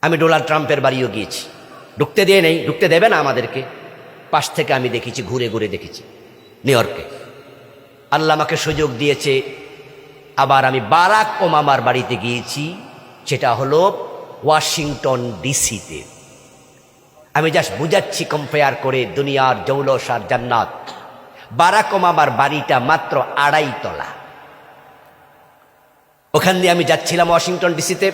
আমি ডোনাল্ড ট্রাম্পের বাড়িও গিয়েছি, ঢুকতে দিয়ে নেই, ঢুকতে দেবে না আমাদেরকে। পাশ থেকে আমি দেখেছি, ঘুরে ঘুরে দেখেছি নিউ ইয়র্কে। আল্লাহ আমাকে সুযোগ দিয়েছে, আবার আমি বারাক ওবামার বাড়িতে গিয়েছি, সেটা হলো ওয়াশিংটন ডিসিতে। আমি জাস্ট বুঝাচ্ছি কম্পেয়ার করে দুনিয়ার জৌলস আর জান্নাত। বারাক ওবামার বাড়িটা মাত্র 2.5 তলা। ওখান দিয়ে আমি যাচ্ছিলাম ওয়াশিংটন ডিসিতে,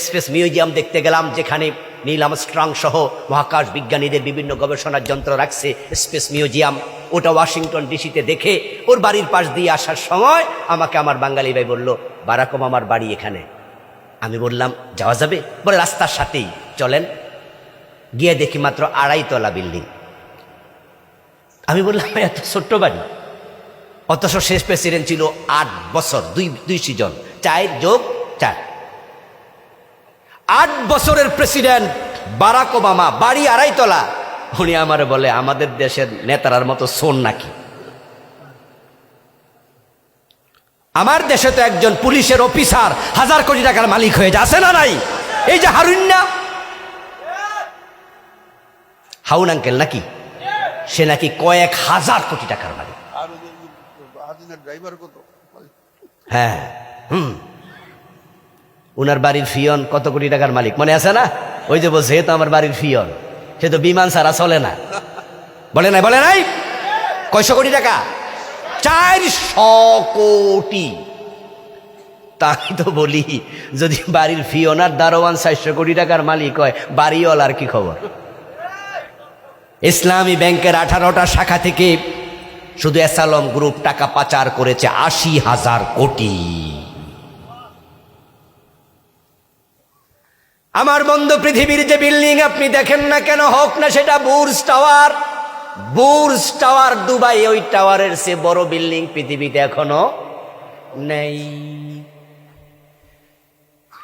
স্পেস মিউজিয়াম দেখতে গেলাম, যেখানে নীল আর্মস্ট্রং সহ মহাকাশ বিজ্ঞানীদের বিভিন্ন গবেষণার যন্ত্র রাখছে স্পেস মিউজিয়াম। ওটা ওয়াশিংটন ডিসিতে দেখে ওর বাড়ির পাশ দিয়ে আসার সময় আমাকে আমার বাঙালি ভাই বলল, বারাক ওবামার বাড়ি এখানে। আমি বললাম যাওয়া যাবে? বলে রাস্তার সাথেই, চলেন। গিয়ে দেখি মাত্র 2.5 তলা বিল্ডিং। আমি বললাম এত ছোট্ট বাড়ি, অথচ শেষ প্রেসিডেন্ট ছিল 8 বছর, দুই সিজন, 4 যোগ 4। 8 বছরের প্রেসিডেন্ট বারাক ওবামা, বাড়ি 2.5 তলা। উনি আমার বলে, আমাদের দেশের নেতারার মতো শোন নাকি? আমার দেশে তো একজন পুলিশের অফিসার 1000 কোটি টাকার মালিক হয়ে যায়, আছে না নাই? এই যে হারুন্না হাউন আঙ্কেল নাকি, সে নাকি কয়েক হাজার কোটি টাকার মালিক। হ্যাঁ, উনার বাড়ির ফিয়ন কত কোটি টাকার মালিক মনে আছে না? ওই যে বলছে, তো আমার বাড়ির ফিয়ন, সে তো বিমান ছাড়া চলে না। বলে নাই, বলে নাই? কয়শো কোটি টাকা? 400 কোটি। তাই তো বলি, যদি বাড়ির ফিয়ন আর দারোয়ান 400 কোটি টাকার মালিক হয়, বাড়িওয়ালার কি খবর? ইসলামী ব্যাংকের 18টা শাখা থেকে শুধু এসালম গ্রুপ টাকা পাচার করেছে 80,000 কোটি। আমার বন্ধু, পৃথিবীর যে বিল্ডিং আপনি দেখেন না কেন, হোক না সেটা Burj tower. Burj tower Dubai, ওই টাওয়ারের চেয়ে বড় বিল্ডিং পৃথিবীতে এখনো নেই।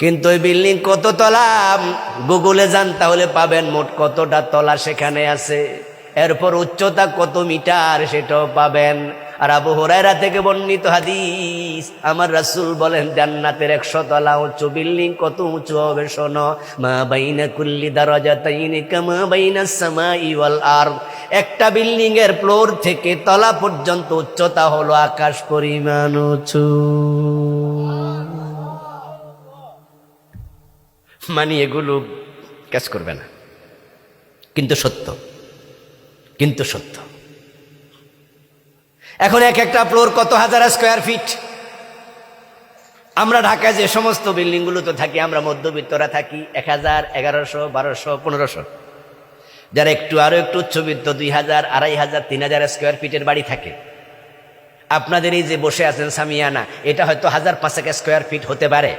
কিন্তু ওই বিল্ডিং কত তলা? গুগলে যান তাহলে পাবেন মোট কতটা তলা সেখানে আছে। এরপর উচ্চতা কত মিটার সেটাও পাবেন। আর আবু হুরায়রা থেকে বর্ণিত হাদিস, আমার রাসূল বলেন, জান্নাতের 100 তলা উঁচু বিল্ডিং কত উঁচু হবে শোনো, মা বাইনা কুল্লি দারাজাতাইনি কামা বাইনাস সামাই ওয়াল আরদ। একটা বিল্ডিং এর ফ্লোর থেকে তলা পর্যন্ত উচ্চতা হলো আকাশ পরিমাণ উঁচু। মানে এগুলো ক্যাচ করবে না, কিন্তু সত্য, কিন্তু সত্য। এখন এক একটা ফ্লোর কত হাজার স্কোয়ার ফিট। আমরা ঢাকায় যে সমস্ত বিল্ডিং গুলোতে থাকি, আমরা মধ্যবিত্তরা থাকি 1000, 1100, 1200, 1500। যারা আরো একটু উচ্চবিত্ত 2000, 2500, 3000 স্কোয়ার ফিটের বাড়ি থাকে। আপনাদের এই যে বসে আছেন সামিয়ানা, এটা হয়তো 1005 স্কোয়ার ফিট হতে পারে,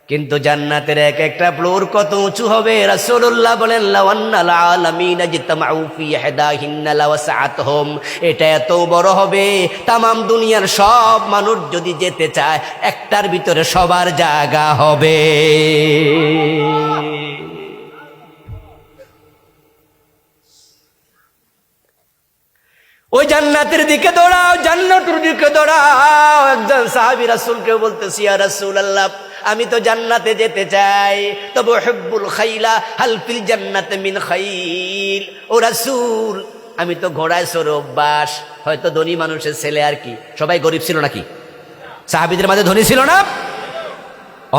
কিন্তু জান্নাতের এক একটা ফ্লোর কত উঁচু হবে। রাসূলুল্লাহ বলেন, লাওয়ান্নাল আলামিনা জিতমাউ ফি ইহদাহিন্না লাওয়াসআতহুম। এটা এত বড় হবে, তামাম দুনিয়ার সব মানুষ যদি যেতে চায়, একটার ভিতরে সবার জায়গা হবে। ওই জান্নাতের দিকে দৌড়াও, জান্নাতের দিকে দৌড়াও। একজন সাহাবী রাসূলকে বলতেছি, ইয়া রাসূলুল্লাহ, আমি তো জান্নাতে যেতে চাই, তবে হুব্বুল খাইলা হাল ফিল জান্নাতে মিন খাইল। ও রাসূল, আমি তো ঘোড়ায় চড়ে অভ্যাস। হয়তো ধনী মানুষের ছেলে আর কি, সবাই গরিব ছিল নাকি? সাহাবীদের মাঝে ধনী ছিল না?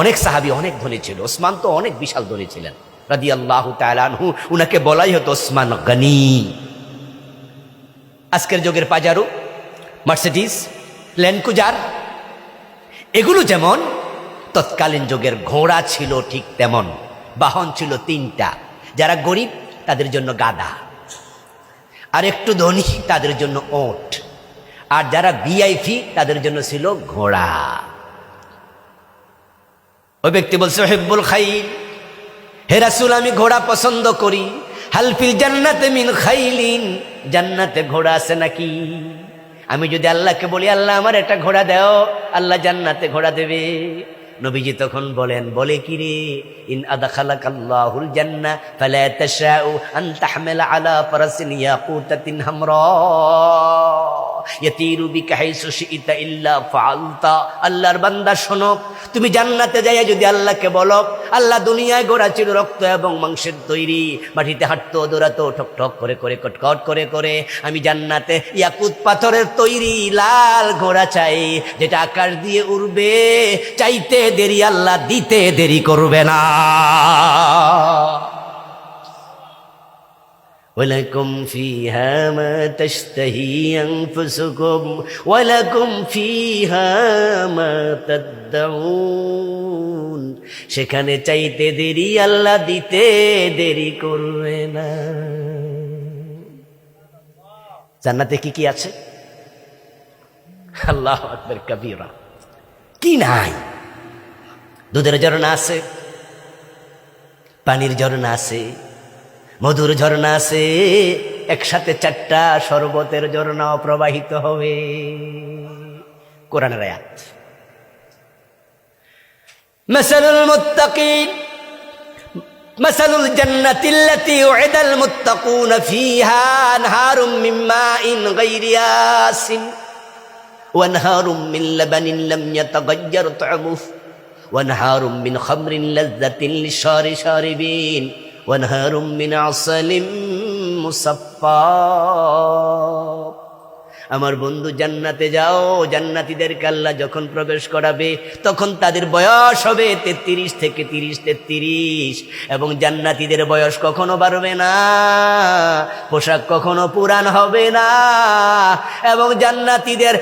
অনেক সাহাবী অনেক ধনী ছিল। ওসমান তো অনেক বিশাল ধনী ছিলেন রাদিয়াল্লাহু তাআলা আনহু। উনাকে বলাই হতো ওসমান গনি। আজকের যুগের পাজারো, মার্সিডিজ, ল্যান্ড ক্রুজার, এগুলো যেমন তৎকালীন যুগের ঘোড়া ছিল, ঠিক তেমন বাহন ছিল 3টা। যারা গরিব তাদের জন্য গাধা, আর একটু ধনী তাদের জন্য ওট, আর যারা ভিআইপি তাদের জন্য ছিল ঘোড়া। ওই ব্যক্তি বলছে, হুব্বুল খাইল, হে রাসূল, আমি ঘোড়া পছন্দ করি। হাল ফিল জান্নাতে মিন খাইলিন, জান্নাতে ঘোড়া আছে নাকি? আমি যদি আল্লাহকে বলি, আল্লাহ আমার একটা ঘোড়া দাও, আল্লাহ জান্নাতে ঘোড়া দেবে। নবীজি তখন বলেন, বলে কি রে, ইন আদখালাকাল্লাহুল জান্নাহ ফালা তাশাউ আন তাহমিলা আলা ফারাসিন ইয়াকুতাতিন হামরা। ইয়াতিরু বিকা হাইসু শিইতা ইল্লা ফাআলতা। আল্লাহর বান্দা শোনো, তুমি জান্নাতে যাইয়া যদি আল্লাহকে বলো, আল্লাহ দুনিয়ায় গোড়া ছিল রক্ত এবং মাংসের তৈরি, মাটিতে হাঁটতো দৌড়াতো ঠক ঠক করে করে কটকট করে করে, আমি জান্নাতে ইয়াকুত পাথরের তৈরি লাল ঘোড়া চাই, যেটা আকাশ দিয়ে উড়বে, চাইতে দেরি আল্লাহ দিতে দেরি করবে না। ওয়ালাকুম ফিহা মা তাশতাহি আনফুসুকুম ওয়ালাকুম ফিহা মা তাদউন। সেখানে চাইতে দেরি আল্লাহ দিতে দেরি করবে না। জান্নাতে কি কি আছে? আল্লাহু আকবার কবীরা। কি নাই? দুধের ঝর্ণা আছে, পানির ঝর্ণা আছে, মধুর ঝর্ণা আছে, একসাথে 4টা শরবতের ঝর্ণাও প্রবাহিত হবে। কোরআনের আয়াত। মাসালুল মুত্তাকিন মাসালুল জান্নাতিল্লাতী উইদাল মুত্তাকুনা ফীহা আনহারুম মিন মাইন গায়রি ইয়াসিন ওয়া আনহারুম মিন লাবানিন লাম ইয়াতাগায়্যার তা'মুহু ওয়া আনহারুম মিন খামরিন লাযযাতিন লিশারিবিন وانهار من عسل مصفى। আমার বন্ধু, জান্নাতে যাও, জান্নাতীদেরকে আল্লাহ যখন প্রবেশ করাবে তখন তাদের বয়স হবে 33 থেকে 33, এবং জান্নাতীদের বয়স কখনো বাড়বে না, পোশাক কখনো পুরান হবে না, এবং জান্নাতীদের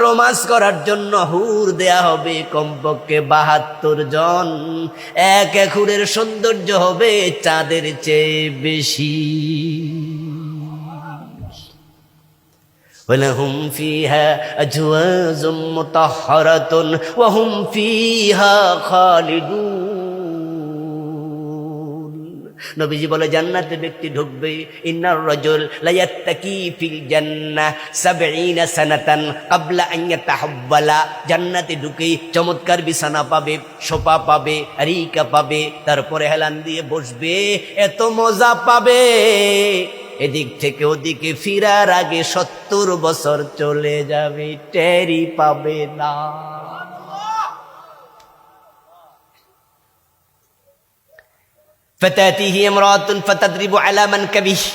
রোমান্স করার জন্য হুর দেয়া হবে কমপক্ষে 72 জন। এক হুরের সৌন্দর্য হবে চাঁদের চেয়ে বেশি। وَلَهُمْ فِيهَا أَزْوَاجٌ مُطَهَّرَةٌ وَهُمْ فِيهَا خَالِدُونَ। নবীজি বলে, জান্নাতে ব্যক্তি ঢুকবে, ইন্নার রাজুল লা ইয়াত্তাকি ফিল জান্নাহ 70 সানাতান ক্বাবলা আন ইয়াতাহাব্বালা। জান্নাতে ঢুকেই চমৎকার বিছানা পাবে, সোফা পাবে, আরিকা পাবে, তারপরে হেলান দিয়ে বসবে, এত মজা পাবে, এদিক থেকে ওদিকে ফিরার আগে 70 বছর চলে যাবে, টেরি পাবে না। ফাতাতিহি ইমরাতুন ফাতাদরিবু আলা মানকাবিহি।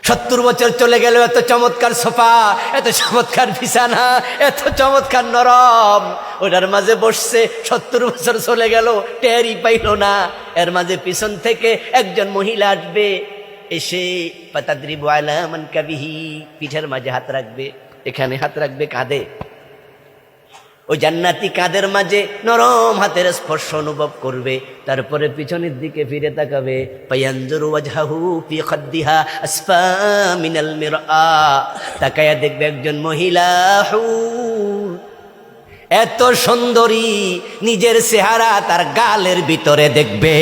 70 বছর চলে গেল, এত চমৎকার সোফা, এত চমৎকার বিছানা, এত চমৎকার নরম, ওটার মাঝে বসছে, 70 বছর চলে গেল, টেরি পাইল না। এর মাঝে পিছন থেকে একজন মহিলা আসবে, এসে ফাতাদরিবু আলা মানকাবিহি, পিঠের মাঝে হাত রাখবে, এখানে হাত রাখবে কাঁধে। ওই জান্নাতি কাঁধের মাঝে নরম হাতের স্পর্শ অনুভব করবে, তারপরে পিছনের দিকে ফিরে তাকাবে, ফায়ানজুরু ওয়াজহাহু ফি খাদ্দিহা আসফা মিনাল মিরআ। তাকায়া দেখবে একজন মহিলা এত সুন্দরী, নিজের চেহারা তার গালের ভিতরে দেখবে।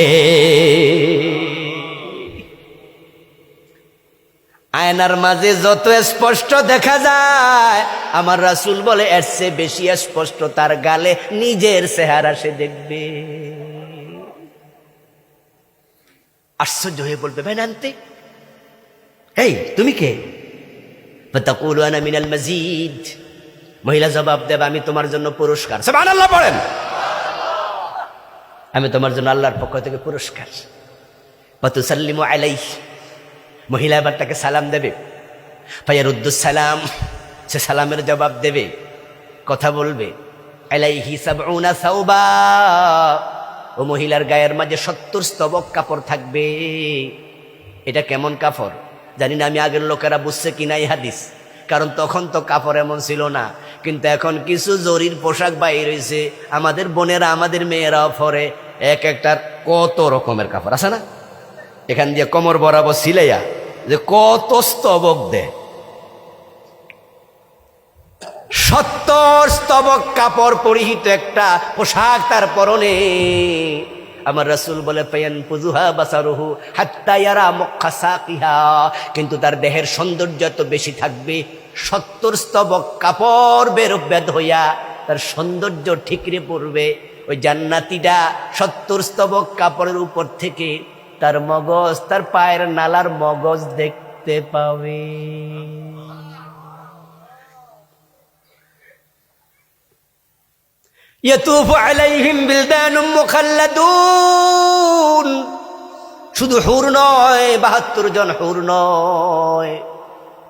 আয়নার মাঝে যত স্পষ্ট দেখা যায়, আমার রাসূল বলে এর চেয়ে বেশি স্পষ্ট তার গালে নিজের চেহারা সে দেখবে। আশ্চর্য হয়ে বলবে, ভাই নানতে, এই তুমি কে? ফাতাকুলু আনা মিনাল মাজিদ। মহিলা জবাব দেবে, আমি তোমার জন্য পুরস্কার। সুবহানাল্লাহ পড়েন। আমি তোমার জন্য আল্লাহর পক্ষ থেকে পুরস্কার। ফাতুসাল্লিমু আলাইহি। মহিলা এবার তাকে সালাম দেবে, ফায়ারুদ্দুস সালাম, সে সালামের জবাব দেবে, কথা বলবে। আলাইহি 70 সাওবা। ও মহিলার গায়ের মাঝে 70 স্তবক কাপড় থাকবে। এটা কেমন কাপড় জানি না, আমি আগের লোকেরা বুঝছে কিনা এই হাদিস, কারণ তখন তো কাপড় এমন ছিল না, কিন্তু এখন কিছু জরির পোশাক বাইর হয়েছে, আমাদের বোনেরা আমাদের মেয়েরাও পরে, এক একটার কত রকমের কাপড় আছে না, এখান দিয়ে কোমর বরাবর সিলাইয়া যে কত স্তবক দেয়, 70 স্তবক কাপড় পরিহিত একটা পোশাক তার পরনে। আমার রাসূল বলে, ফায়ানফুযুহা বাসারুহু হাত্তা ইয়ারা মুক্কাসাকিহা। কিন্তু তার দেহের সৌন্দর্য এত বেশি থাকবে, 70 স্তবক কাপড় বেদ হইয়া তার সৌন্দর্য ঠিকরে পড়বে। ওই জান্নাতীটা 70 স্তবক কাপড়ের উপর থেকে তার মগজ, তার পায়ের নালার মগজ দেখতে পাবে। ইয়াতুফু আলাইহিম বিলদানুম মুখাল্লাদুন, শুধু হুর নয়, 72 জন হুর নয়,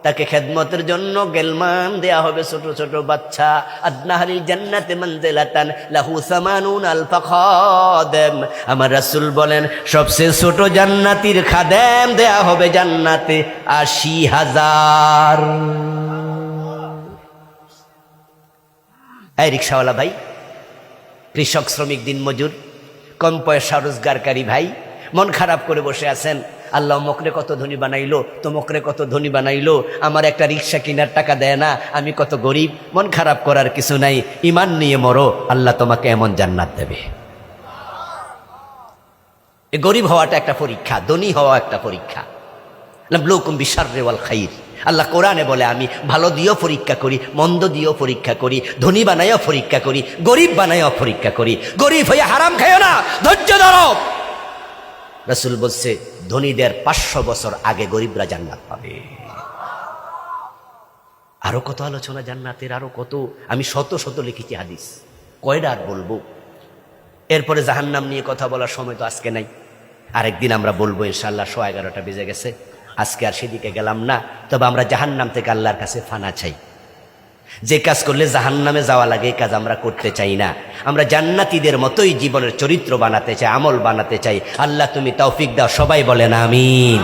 তাকে খেদমতের জন্য গেলমান দেয়া হবে ছোট ছোট বাচ্চা। আদনাহালিল জান্নাতে মানজিলাতান লাহু 80 আলফা খাদেম। আমার রাসূল বলেন সবচেয়ে ছোট জান্নাতীর খাদেম দেয়া হবে জান্নাতে 80,000। এই রিকশাওয়ালা ভাই, কৃষক, শ্রমিক, দিনমজুর, কম পয়সা রোজগারকারী ভাই, মন খারাপ করে বসে আছেন, আল্লাহ মকরে কত ধনী বানাইলো, তোমকরে কত ধনী বানাইলো, আমার একটা রিক্সা কেনার টাকা দেয় না, আমি কত গরিব। মন খারাপ করার কিছু নাই, ইমান নিয়ে মরো, আল্লাহ তোমাকে এমন জান্নাত দেবে। এই গরিব হওয়াটা একটা পরীক্ষা, ধনী হওয়া একটা পরীক্ষা। নাবলুকুম বিশাররি ওয়াল খাইর, আল্লাহ কোরআনে বলে আমি ভালো দিয়েও পরীক্ষা করি, মন্দ দিয়েও পরীক্ষা করি, ধনী বানাইও পরীক্ষা করি, গরিব বানাইও পরীক্ষা করি। গরিব হয়ে হারাম খাইও না, ধৈর্য ধরো। রাসূল বলছে ধনীদের 500 বছর আগে গরিবরা জান্নাত পাবে। আরো কত আলোচনা জান্নাতের, আরো কত, আমি শত শত লিখেছি হাদিস, কয়টা আর বলবো। এরপরে জাহান্নাম নিয়ে কথা বলার সময় তো আজকে নাই, আরেকদিন আমরা বলবো ইনশাআল্লাহ। 11:15 বেজে গেছে, আজকে আর সেদিকে গেলাম না। তবে আমরা জাহান্নাম থেকে আল্লাহর কাছে ফানা চাই। যে কাজ করলে জাহান্নামে যাওয়া লাগে এই কাজ আমরা করতে চাই না। আমরা জান্নাতীদের মতোই জীবনের চরিত্র বানাতে চাই, আমল বানাতে চাই। আল্লাহ তুমি তৌফিক দাও, সবাই বলেন আমিন।